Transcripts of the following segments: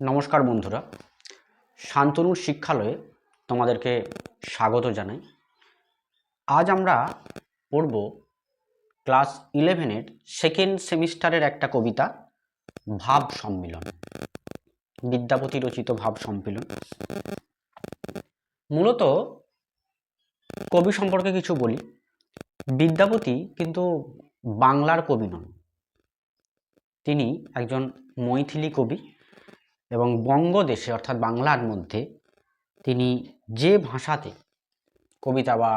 নমস্কার বন্ধুরা, শান্তনুর শিক্ষালয়ে তোমাদেরকে স্বাগত জানাই। আজ আমরা পড়ব ক্লাস 11-এর সেকেন্ড সেমিস্টারের একটা কবিতা, ভাব সম্মিলন, বিদ্যাপতি রচিত ভাব সম্মিলন। মূলত কবি সম্পর্কে কিছু বলি। বিদ্যাপতি কিন্তু বাংলার কবি নন, তিনি একজন মৈথিলি কবি এবং বঙ্গদেশে অর্থাৎ বাংলার মধ্যে তিনি যে ভাষাতে কবিতা বা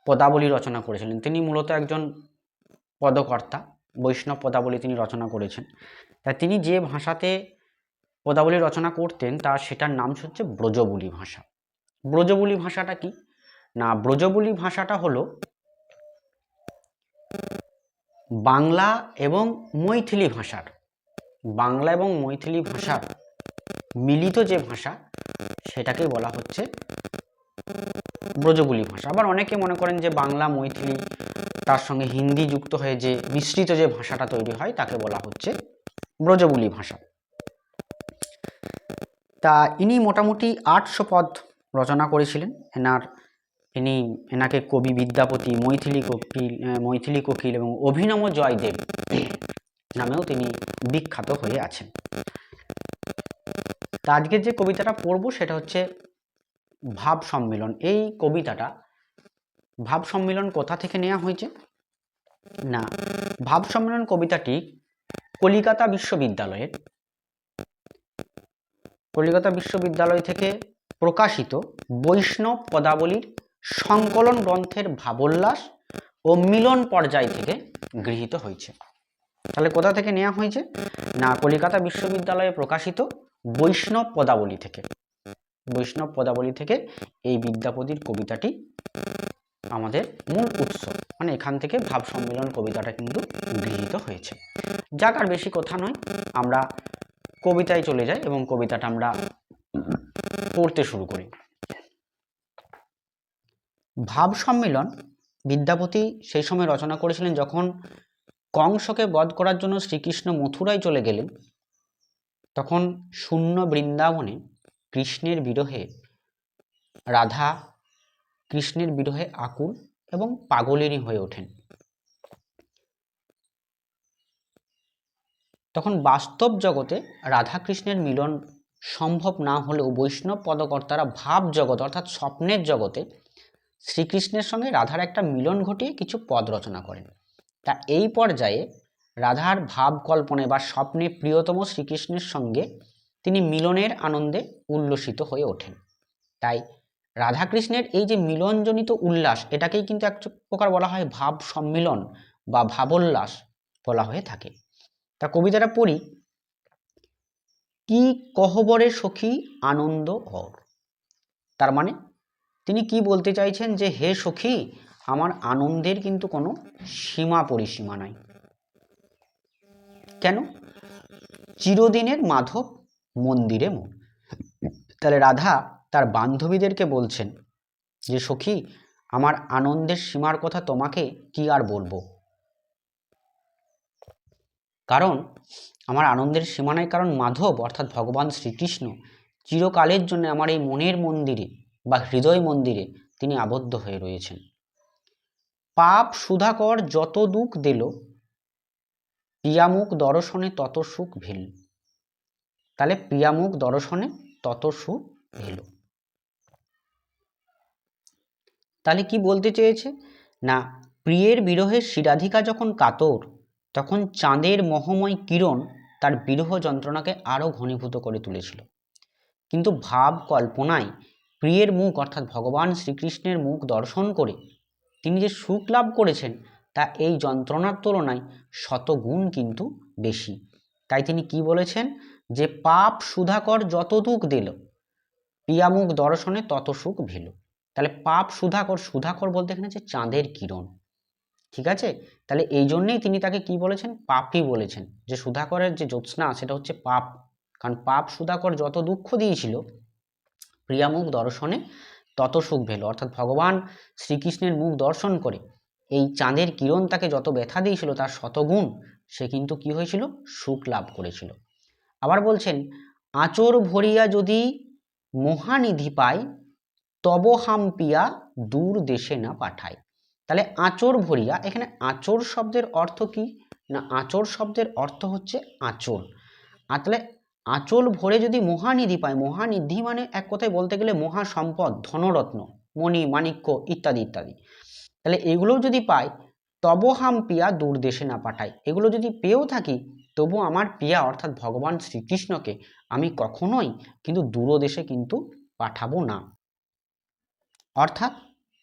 পদাবলী রচনা করেছিলেন, তিনি মূলত একজন পদকর্তা, বৈষ্ণব পদাবলী তিনি রচনা করেছেন। তাই তিনি যে ভাষাতে পদাবলী রচনা করতেন সেটার নাম হচ্ছে ব্রজবুলি ভাষা। ব্রজবুলি ভাষাটা কি না, ব্রজবুলি ভাষাটা হলো বাংলা এবং মৈথিলি ভাষার মিলিত যে ভাষা সেটাকেই বলা হচ্ছে ব্রজবুলি ভাষা। আবার অনেকে মনে করেন যে বাংলা মৈথিলি তার সঙ্গে হিন্দি যুক্ত হয়ে যে মিশ্রিত যে ভাষাটা তৈরি হয় তাকে বলা হচ্ছে ব্রজবুলি ভাষা। তা ইনি মোটামুটি 800 পদ রচনা করেছিলেন। এনাকে কবি বিদ্যাপতি, মৈথিলি কোকিল এবং অভিনব জয়দেব নামেও তিনি বিখ্যাত হয়ে আছেন। তা আজকের যে কবিতাটা পড়ব সেটা হচ্ছে ভাব সম্মিলন। এই কবিতাটা ভাব সম্মিলন কোথা থেকে নেওয়া হয়েছে না, ভাব সম্মিলন কবিতাটি কলিকাতা বিশ্ববিদ্যালয় থেকে প্রকাশিত বৈষ্ণব পদাবলীর সংকলন গ্রন্থের ভাবোল্লাস ও মিলন পর্যায় থেকে গৃহীত হয়েছে। তাহলে কোথা থেকে নেওয়া হয়েছে না, কলিকাতা বিশ্ববিদ্যালয়ে প্রকাশিত বৈষ্ণব পদাবলী থেকে এই বিদ্যাপতির কবিতাটি আমাদের মূল উৎস, মানে এখান থেকে ভাব সম্মিলন কবিতাটা কিন্তু গৃহীত হয়েছে। যাক, আর বেশি কথা নয়, আমরা কবিতায় চলে যাই এবং কবিতাটা আমরা পড়তে শুরু করি। ভাব সম্মিলন বিদ্যাপতি সেই সময় রচনা করেছিলেন যখন কংসকে বধ করার জন্য শ্রীকৃষ্ণ মথুরায় চলে গেলেন। তখন শূন্য বৃন্দাবনে রাধা কৃষ্ণের বিরহে আকুল এবং পাগলিনী হয়ে ওঠেন। তখন বাস্তব জগতে রাধা কৃষ্ণের মিলন সম্ভব না হলেও বৈষ্ণব পদকর্তারা ভাব জগৎ অর্থাৎ স্বপ্নের জগতে শ্রীকৃষ্ণের সঙ্গে রাধার একটা মিলন ঘটিয়ে কিছু পদ রচনা করেন। তা এই পর্যায়ে রাধার ভাব কল্পনায় বা স্বপ্নে প্রিয়তম শ্রীকৃষ্ণের সঙ্গে তিনি মিলনের আনন্দে উল্লসিত হয়ে ওঠেন। তাই রাধাকৃষ্ণের এই যে মিলনজনিত উল্লাস, এটাকেই কিন্তু এক প্রকার বলা হয় ভাব সম্মিলন বা ভাবোল্লাস বলা হয়ে থাকে। তা কবিতাটা পড়ি। কি কহবরে সখী আনন্দ অর। তার মানে তিনি কি বলতে চাইছেন যে হে সখী, আমার আনন্দের কিন্তু কোনো সীমা পরিসীমা নাই। কেন? চিরদিনের মাধব মন্দিরে মন। তাহলে রাধা তার বান্ধবীদেরকে বলছেন যে সখী, আমার আনন্দের সীমার কথা তোমাকে কি আর বলবো, কারণ আমার আনন্দের সীমা নাই, কারণ মাধব অর্থাৎ ভগবান শ্রীকৃষ্ণ চিরকালের জন্য আমার এই মনের মন্দিরে বা হৃদয় মন্দিরে তিনি আবদ্ধ হয়ে রয়েছেন। পাপ সুধাকর যত দুঃখ দিল, প্রিয়ামুখ দর্শনে তত সুখ ভিল। তাহলে প্রিয়ামুখ দর্শনে তত সুখ ভিল, তাহলে কি বলতে চেয়েছে না, প্রিয়ের বিরহে শিরাধিকা যখন কাতর, তখন চাঁদের মহময় কিরণ তার বিরহ যন্ত্রণাকে আরো ঘনীভূত করে তুলেছিল। কিন্তু ভাব কল্পনায় প্রিয়ের মুখ অর্থাৎ ভগবান শ্রীকৃষ্ণের মুখ দর্শন করে তিনি যে সুখ লাভ করেছেন তা এই যন্ত্রণার তুলনায় শতগুণ কিন্তু বেশি। তাই তিনি কি বলেছেন যে পাপ সুধাকর যত দুঃখ দিল, প্রিয়ামুখ দর্শনে তত সুখ ভিল। তাহলে পাপ সুধাকর বলতে এখানে যে চাঁদের কিরণ, ঠিক আছে? তাহলে এই জন্যেই তিনি তাকে কি বলেছেন, পাপই বলেছেন, যে সুধাকরের যে জ্যোৎস্না সেটা হচ্ছে পাপ। কারণ পাপ সুধাকর যত দুঃখ দিয়েছিল, প্রিয়ামুখ দর্শনে তত সুখ ভেল, অর্থাৎ ভগবান শ্রীকৃষ্ণের মুখ দর্শন করে এই চাঁদের কিরণ তাকে যত ব্যথা দিয়েছিল তার শতগুণ সে কিন্তু কি হয়েছিল, সুখ লাভ করেছিল। আবার বলছেন আঁচর ভরিয়া যদি মহানিধি পায়, তব হাম পিয়া দূর দেশে না পাঠায়। তাহলে আঁচর ভরিয়া, এখানে আঁচর শব্দের অর্থ কি না, আঁচর শব্দের অর্থ হচ্ছে আঁচল। আর তাহলে আঁচল ভরে যদি মহানিধি পায়, মহানিধি মানে এক কথায় বলতে গেলে মহাসম্পদ, ধনরত্ন, মণি মাণিক্য ইত্যাদি ইত্যাদি। তাহলে এগুলো যদি পাই, তব হাম পিয়া দূর দেশে না পাঠাই, এগুলো যদি পেয়েও থাকি তবু আমার পিয়া অর্থাৎ ভগবান শ্রীকৃষ্ণকে আমি কখনোই কিন্তু দূরদেশে কিন্তু পাঠাবো না। অর্থাৎ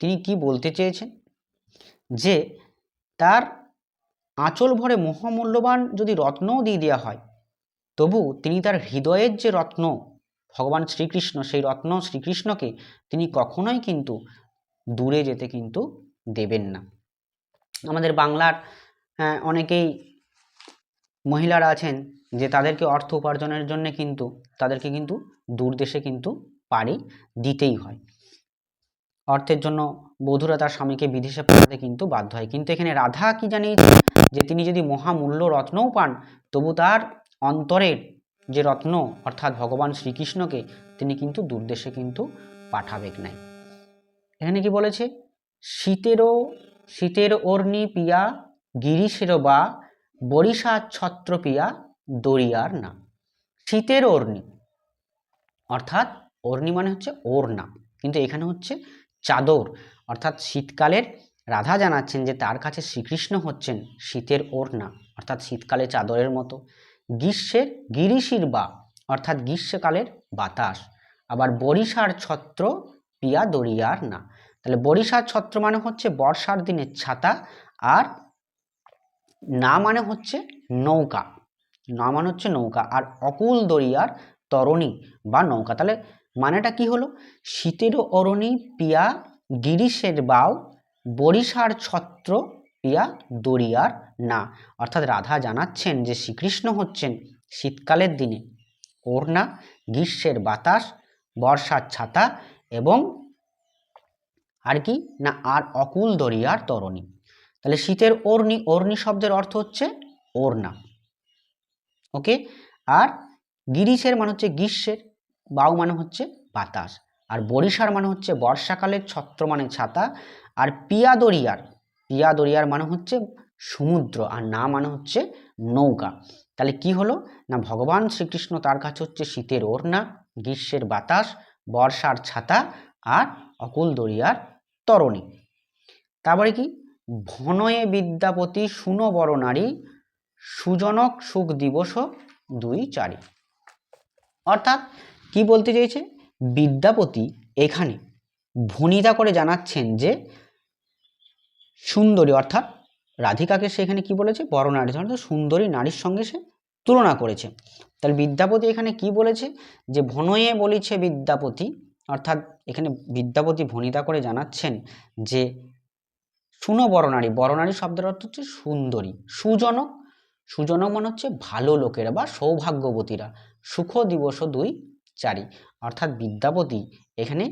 তিনি কি বলতে চেয়েছেন, যে তার আঁচল ভরে মহামূল্যবান যদি রত্নও দিয়ে দেওয়া হয়, তবু তিনি তার হৃদয়ের যে রত্ন ভগবান শ্রীকৃষ্ণ, সেই রত্ন শ্রীকৃষ্ণকে তিনি কখনোই কিন্তু দূরে যেতে কিন্তু দেবেন না। আমাদের বাংলার অনেকেই মহিলারা আছেন যে তাদেরকে অর্থ উপার্জনের জন্য কিন্তু তাদেরকে কিন্তু দূর দেশে কিন্তু পাড়ি দিতেই হয়। অর্থের জন্য বধূরা তার স্বামীকে বিদেশে পাঠাতে কিন্তু বাধ্য হয়। কিন্তু এখানে রাধা কি জানিয়েছে, যে তিনি যদি মহামূল্য রত্নও পান তবু তার অন্তরের যে রত্ন অর্থাৎ ভগবান শ্রীকৃষ্ণকে তিনি কিন্তু দূর দেশে কিন্তু পাঠাবেক নাই। এখানে কি বলেছে, শীতের অর্ণি পিয়া গিরিশেরও বা বরিশা ছত্র পিয়া দরিয়ার না। শীতের অর্ণি অর্থাৎ অর্ণি মানে হচ্ছে ওড়না, কিন্তু এখানে হচ্ছে চাদর। অর্থাৎ শীতকালের রাধা জানাচ্ছেন যে তার কাছে শ্রীকৃষ্ণ হচ্ছেন শীতের ওড়না অর্থাৎ শীতকালে চাদরের মতো। গ্রীষ্মের গিরিশির বা অর্থাৎ গ্রীষ্মকালের বাতাস। আবার বরিশার ছত্র পিয়া দরিয়ার না। তাহলে বরিশার ছত্র মানে হচ্ছে বর্ষার দিনের ছাতা, আর না মানে হচ্ছে নৌকা, না মানে হচ্ছে নৌকা, আর অকুল দরিয়ার তরণী বা নৌকা। তাহলে মানেটা কি হলো, শীতের অরণি পিয়া গিরিশের বাও, বরিশার ছত্র পিয়া দরিয়ার না। অর্থাৎ রাধা জানাচ্ছেন যে শ্রীকৃষ্ণ হচ্ছেন শীতকালের দিনে ওড়না, গ্রীষ্মের বাতাস, বর্ষার ছাতা এবং আর কি না আর অকুল দরিয়ার তরণী। তাহলে শীতের অর্ণি, অর্ণি শব্দের অর্থ হচ্ছে ওড়না, ওকে। আর গিরিশের মানে হচ্ছে গ্রীষ্মের, বাউ মানে হচ্ছে বাতাস, আর বরিশার মানে হচ্ছে বর্ষাকালের, ছত্র মানে ছাতা, আর পিয়া দরিয়ার মানে হচ্ছে সমুদ্র, আর না মানে হচ্ছে নৌকা। তাহলে কি হলো না, ভগবান শ্রীকৃষ্ণ তার কাছে হচ্ছে শীতের ওড়না, গ্রীষ্মের বাতাস, বর্ষার ছাতা আর অকুল দরিয়ার তরণী। তারপরে কি, ভনয়ে বিদ্যাপতি শুনো বড় নারী, সুজনক সুখ দিবস 2-4। অর্থাৎ কি বলতে চেয়েছে, বিদ্যাপতি এখানে ভনিতা করে জানাচ্ছেন যে সুন্দরী অর্থাৎ রাধিকাকে সেখানে কি বলেছে, বড় নারী, অর্থাৎ সুন্দরী নারীর সঙ্গে সে তুলনা করেছে। তাহলে বিদ্যাপতি এখানে কি বলেছে, যে ভনয়ে বলেছে বিদ্যাপতি, অর্থাৎ এখানে বিদ্যাপতি ভনিতা করে জানাচ্ছেন যে শুনো বড়নারী, বড়নারী শব্দের অর্থ হচ্ছে সুন্দরী। সুজনক, সুজনক মানে হচ্ছে ভালো লোকেরা বা সৌভাগ্যবতীরা। সুখ দিবস 2-4, অর্থাৎ বিদ্যাপতি এখানে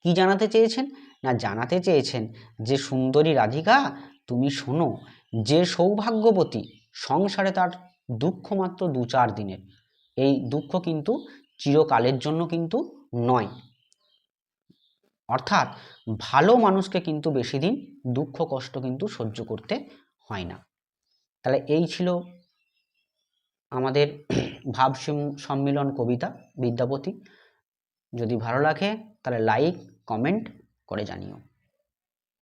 কি জানাতে চেয়েছেন না, জানাতে চেয়েছেন যে সুন্দরী রাধিকা তুমি শোনো, যে সৌভাগ্যবতী সংসারে তার দুঃখ মাত্র 2-4 দিনের, এই দুঃখ কিন্তু চিরকালের জন্য কিন্তু নয়। অর্থাৎ ভালো মানুষকে কিন্তু বেশি দিন দুঃখ কষ্ট কিন্তু সহ্য করতে হয় না। তাহলে এই ছিল আমাদের ভাব সম্মিলন কবিতা বিদ্যাপতি। যদি ভালো লাগে তাহলে লাইক কমেন্ট করে জানিও।